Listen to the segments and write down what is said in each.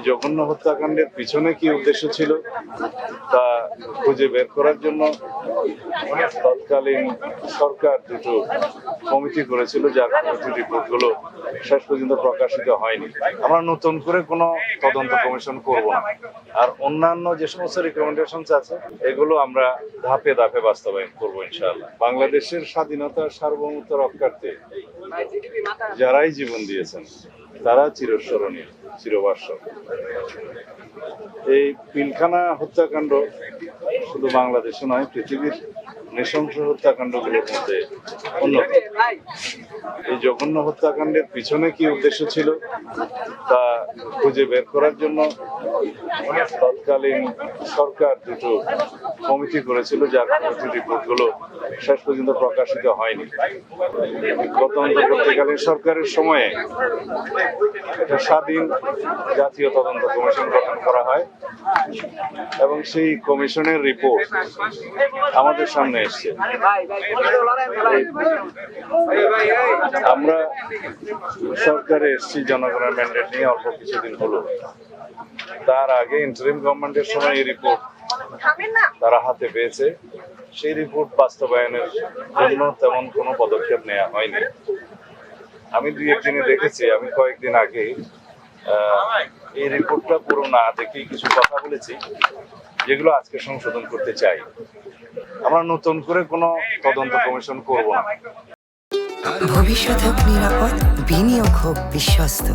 জঘন্য হত্যাকাণ্ডের পিছনে কি উদ্দেশ্য ছিল তা খুঁজে বের করার জন্য তৎকালীন সরকার দুটো কমিটি করেছিল, যার কমিটির রিপোর্টগুলো শেষ পর্যন্ত প্রকাশিত হয়নি। আমরা নতুন করে কোনো তদন্ত কমিশন করব না, আর অন্যান্য যে সমস্ত রিকমেন্ডেশনস আছে এগুলো আমরা ধাপে ধাপে বাস্তবায়ন করবো ইনশাআল্লাহ। বাংলাদেশের স্বাধীনতা সার্বভৌমত্ব রক্ষার্থে যারাই জীবন দিয়েছেন তারা চিরস্মরণীয়, চিরভাস্বর। এই পিলখানা হত্যাকাণ্ড শুধু বাংলাদেশে নয়, পৃথিবীর নৃশংস হত্যাকাণ্ডগুলোর মধ্যে অন্যতম। এই জঘন্য হত্যাকাণ্ডের পিছনে কি উদ্দেশ্য ছিল তা খুঁজে বের করার জন্য তৎকালীন সরকার দুটো কমিটি করেছিল, যার কমিটির রিপোর্টগুলো শেষ পর্যন্ত প্রকাশিত হয়নি। গত অন্তর্বর্তীকালীন সরকারের সময়ে একটা স্বাধীন জাতীয় তদন্ত কমিশন গঠন করা হয় এবং সেই কমিশনের রিপোর্ট আমাদের সামনে এসছে। আমরা সরকারে এসছি জনগণের ম্যান্ডেট নিয়ে অল্প কিছুদিন হলো। তার আগে ইন্টারিম গভর্নমেন্টের সময় এই রিপোর্ট তারা হাতে পেয়েছে। সেই রিপোর্ট বাস্তবায়নের জন্য তেমন কোনো পদক্ষেপ নেওয়া হয়নি। আমি দুই একদিনে দেখেছি, আমি কয়েকদিন আগে এই রিপোর্টটা পুরো না দেখেই কিছু কথা বলেছি যেগুলো আজকে সংশোধন করতে চাই। আমরা নতুন করে কোনো তদন্ত কমিশন করব না। ভবিষ্যৎ হোক নিরাপদ, বিনিয়োগ হোক বিশ্বস্ত,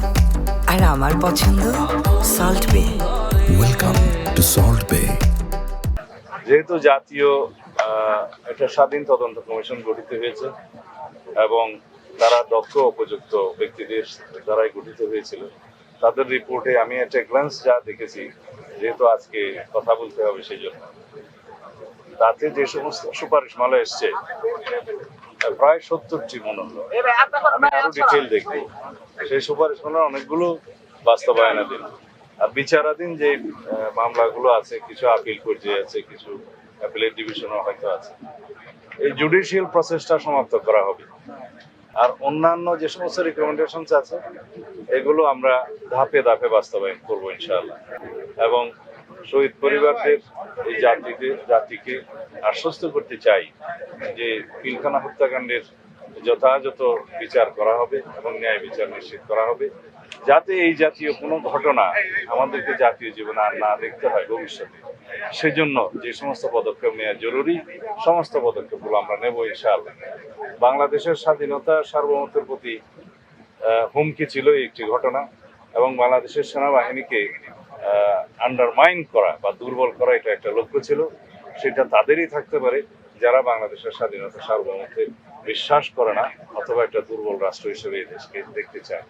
আর আমার পছন্দ সল্ট বে। ওয়েলকাম টু সল্ট বে। যেহেতু জাতীয় একটা স্বাধীন তদন্ত কমিশন গঠিত হয়েছে এবং তারা দক্ষ উপযুক্ত ব্যক্তিদের দ্বারাই গঠিত হয়েছিল, তাদের রিপোর্টে আমি একটা গ্ল্যান্স যা দেখেছি, যেহেতু আজকে কথা বলতে হবে সেই জন্য, তাতে যে সমস্ত সুপারিশমালা এসছে প্রায় 70টি মনে হলো। আমি আরো ডিটেইল দেখবো। সেই সুপারিশমালার অনেকগুলো বাস্তবায়নাধীন, আর বিচারাধীন যে মামলাগুলো আছে, কিছু আপিল পর্যায়ে আছে, কিছু অ্যাপিলেট ডিভিশনও হয়তো আছে। এই জুডিশিয়াল প্রসেসটা সমাপ্ত করা হবে, আর অন্যান্য যে সমস্ত রিকমেন্ডেশনস আছে এগুলো আমরা ধাপে ধাপে বাস্তবায়ন করবো ইনশাআল্লাহ। এবং শহীদ পরিবারদের এই জাতিকে আশ্বস্ত করতে চাই যে পিলখানা হত্যাকাণ্ডের যথাযথ বিচার করা হবে এবং ন্যায় বিচার নিশ্চিত করা হবে, যাতে এই জাতীয় কোনো ঘটনা আমাদেরকে জাতীয় জীবনে আর না দেখতে হয় ভবিষ্যতে। সেজন্য যে সমস্ত পদক্ষেপ নেওয়া জরুরি, সমস্ত পদক্ষেপগুলো আমরা নেব ইনশাআল্লাহ। বাংলাদেশের স্বাধীনতা সার্বভৌমত্বের প্রতি হুমকি ছিল একটি ঘটনা, এবং বাংলাদেশের সেনাবাহিনীকে আন্ডারমাইন করা বা দুর্বল করা এটা একটা লক্ষ্য ছিল। সেটা তাদেরই থাকতে পারে যারা বাংলাদেশের স্বাধীনতা সার্বভৌমত্বে বিশ্বাস করে না, অথবা একটা দুর্বল রাষ্ট্র হিসেবে এই দেশকে দেখতে চায়।